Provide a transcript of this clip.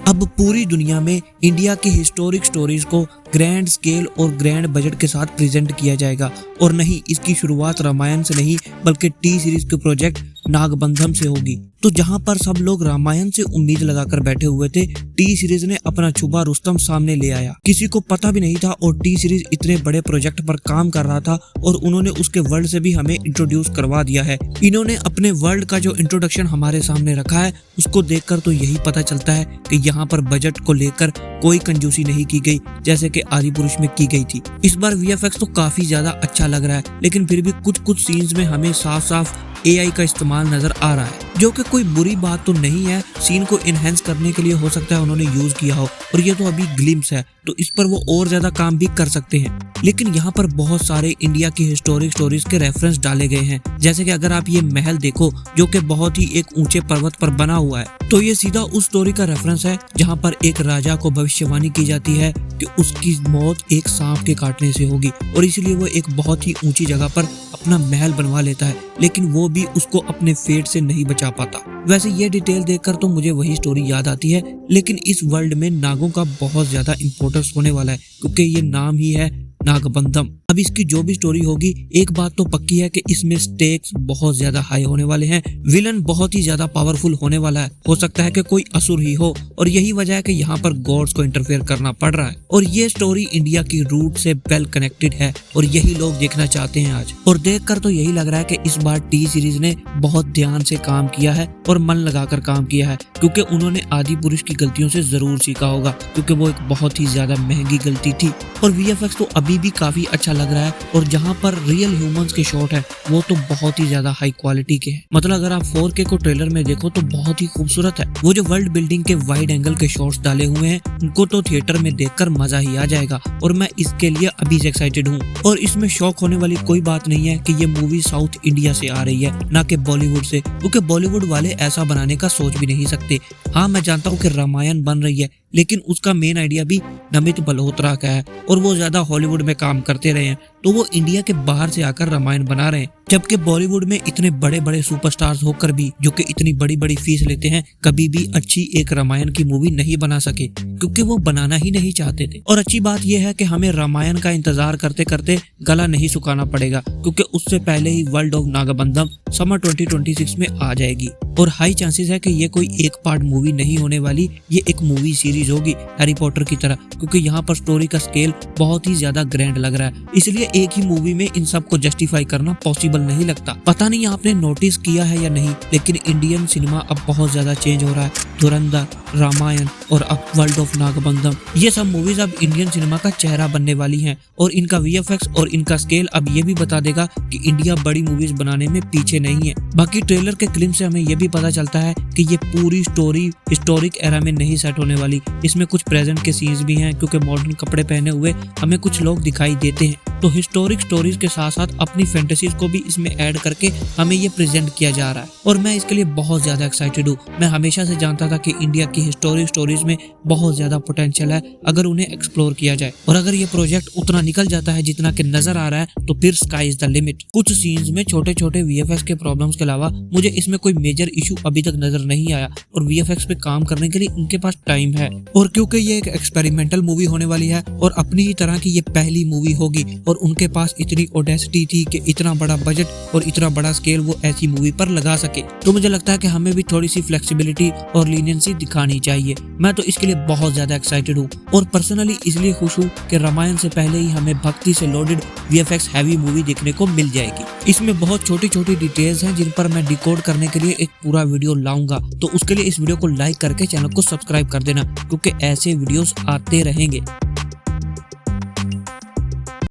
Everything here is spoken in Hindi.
अब पूरी दुनिया में इंडिया की हिस्टोरिक स्टोरीज को ग्रैंड स्केल और ग्रैंड बजट के साथ प्रेजेंट किया जाएगा। और नहीं, इसकी शुरुआत रामायण से नहीं बल्कि टी सीरीज के प्रोजेक्ट नागबंधम से होगी। तो जहां पर सब लोग रामायण से उम्मीद लगाकर बैठे हुए थे, टी सीरीज ने अपना छुपा रुस्तम सामने ले आया। किसी को पता भी नहीं था और टी सीरीज इतने बड़े प्रोजेक्ट पर काम कर रहा था और उन्होंने उसके वर्ल्ड से भी हमें इंट्रोड्यूस करवा दिया है। इन्होंने अपने वर्ल्ड का जो इंट्रोडक्शन हमारे सामने रखा है उसको देखकर तो यही पता चलता है कि यहाँ पर बजट को लेकर कोई कंजूसी नहीं की गई जैसे कि आदि पुरुष में की गई थी। इस बार वीएफएक्स तो काफी ज्यादा अच्छा लग रहा है, लेकिन फिर भी कुछ सीन्स में हमें साफ साफ एआई का इस्तेमाल नजर आ रहा है, जो कि कोई बुरी बात तो नहीं है। सीन को इनहेंस करने के लिए हो सकता है उन्होंने यूज किया हो, और ये तो अभी ग्लिम्स है तो इस पर वो और ज्यादा काम भी कर सकते हैं। लेकिन यहाँ पर बहुत सारे इंडिया की हिस्टोरिक स्टोरीज के रेफरेंस डाले गए हैं, जैसे कि अगर आप ये महल देखो जो कि बहुत ही एक ऊंचे पर्वत पर बना हुआ है, तो ये सीधा उस स्टोरी का रेफरेंस है जहाँ पर एक राजा को भविष्यवाणी की जाती है कि उसकी मौत एक सांप के काटने से होगी, और इसलिए वो एक बहुत ही ऊंची जगह पर अपना महल बनवा लेता है, लेकिन वो भी उसको अपने फेट से नहीं बचा पाता। वैसे ये डिटेल देखकर तो मुझे वही स्टोरी याद आती है, लेकिन इस वर्ल्ड में नागों का बहुत ज्यादा इंपॉर्टेंस होने वाला है क्योंकि ये नाम ही है नागबंधम। अब इसकी जो भी स्टोरी होगी, एक बात तो पक्की है कि इसमें स्टेक्स बहुत ज्यादा हाई होने वाले हैं। विलन बहुत ही ज्यादा पावरफुल होने वाला है, हो सकता है कि कोई असुर ही हो, और यही वजह है कि यहाँ पर गॉड्स को इंटरफेयर करना पड़ रहा है। और ये स्टोरी इंडिया की रूट से वेल कनेक्टेड है और यही लोग देखना चाहते हैं आज। और देखकर तो यही लग रहा है कि इस बार टी सीरीज ने बहुत ध्यान से काम किया है और मन लगाकर काम किया है, क्योंकि उन्होंने आदि पुरुष की गलतियों से जरूर सीखा होगा, क्योंकि वो एक बहुत ही ज्यादा महंगी गलती थी। और वीएफएक्स तो अभी भी काफी अच्छा लग रहा है, और जहां पर रियल ह्यूमंस के शॉट है वो तो बहुत ही ज्यादा हाई क्वालिटी के हैं। मतलब अगर आप 4K को ट्रेलर में देखो तो बहुत ही खूबसूरत है। वो जो वर्ल्ड बिल्डिंग के वाइड एंगल के शॉट्स डाले हुए हैं उनको तो थिएटर में देखकर मजा ही आ जाएगा, और मैं इसके लिए अभी से एक्साइटेड हूँ। और इसमें शौक होने वाली कोई बात नहीं है कि ये मूवी साउथ इंडिया से आ रही है, ना कि बॉलीवुड से, क्योंकि बॉलीवुड वाले ऐसा बनाने का सोच भी नहीं सकते। हाँ, मैं जानता हूँ कि रामायण बन रही है, लेकिन उसका मेन आइडिया भी नमित मल्होत्रा का है और वो ज्यादा हॉलीवुड में काम करते रहे हैं, तो वो इंडिया के बाहर से आकर रामायण बना रहे हैं। जबकि बॉलीवुड में इतने बड़े बड़े सुपरस्टार्स होकर भी, जो कि इतनी बड़ी बड़ी फीस लेते हैं, कभी भी अच्छी एक रामायण की मूवी नहीं बना सके, क्योंकि वो बनाना ही नहीं चाहते थे। और अच्छी बात यह है कि हमें रामायण का इंतजार करते करते गला नहीं सुखाना पड़ेगा, क्योंकि उससे पहले ही वर्ल्ड ऑफ नागबंधम समर 2026 में आ जाएगी। और हाई चांसेस है कि ये कोई एक पार्ट मूवी नहीं होने वाली, ये एक मूवी सीरीज होगी हैरी पॉटर की तरह, क्योंकि यहाँ पर स्टोरी का स्केल बहुत ही ज्यादा ग्रैंड लग रहा है। इसलिए एक ही मूवी में इन सब को जस्टिफाई करना पॉसिबल नहीं लगता। पता नहीं आपने नोटिस किया है या नहीं, लेकिन इंडियन सिनेमा अब बहुत ज्यादा चेंज हो रहा है। धुरंधर, रामायण और अब वर्ल्ड ऑफ नागबंधम, ये सब मूवीज अब इंडियन सिनेमा का चेहरा बनने वाली हैं, और इनका वीएफएक्स और इनका स्केल अब ये भी बता देगा कि इंडिया बड़ी मूवीज बनाने में पीछे नहीं है। बाकी ट्रेलर के क्लिप से हमें ये भी पता चलता है कि ये पूरी स्टोरी हिस्टोरिक एरा में नहीं सेट होने वाली। इसमें कुछ प्रेजेंट के सीन्स भी हैं, क्योंकि मॉडर्न कपड़े पहने हुए हमें कुछ लोग दिखाई देते हैं। तो हिस्टोरिक स्टोरीज के साथ साथ अपनी फैंटेसीज को भी इसमें ऐड करके हमें ये प्रेजेंट किया जा रहा है, और मैं इसके लिए बहुत ज्यादा एक्साइटेड हूँ। मैं हमेशा से जानता था कि इंडिया की हिस्टोरिक स्टोरीज में बहुत ज्यादा पोटेंशियल है अगर उन्हें एक्सप्लोर किया जाए, और अगर ये प्रोजेक्ट उतना निकल जाता है जितना कि नजर आ रहा है तो फिर स्काई इज द लिमिट। कुछ सीन्स में छोटे छोटे वीएफएक्स के प्रॉब्लम्स के अलावा मुझे इसमें कोई मेजर इशू अभी तक नजर नहीं आया, और वीएफएक्स पे काम करने के लिए उनके पास टाइम है। और क्योंकि ये एक एक्सपेरिमेंटल मूवी होने वाली है और अपनी ही तरह की ये पहली मूवी होगी, और उनके पास इतनी ऑडेसिटी थी कि इतना बड़ा बजट और इतना बड़ा स्केल वो ऐसी मूवी पर लगा सके, तो मुझे लगता है कि हमें भी थोड़ी सी फ्लेक्सिबिलिटी और लीनियंसी दिखानी चाहिए। मैं तो इसके लिए बहुत ज्यादा एक्साइटेड हूँ, और पर्सनली इसलिए खुश हूँ कि रामायण से पहले ही हमें भक्ति से लोडेड वीएफएक्स हैवी मूवी देखने को मिल जाएगी। इसमें बहुत छोटी छोटी डिटेल्स हैं जिन पर मैं डिकोड करने के लिए एक पूरा वीडियो लाऊंगा, तो उसके लिए इस वीडियो को लाइक करके चैनल को सब्सक्राइब कर देना, क्योंकि ऐसे वीडियोस आते रहेंगे।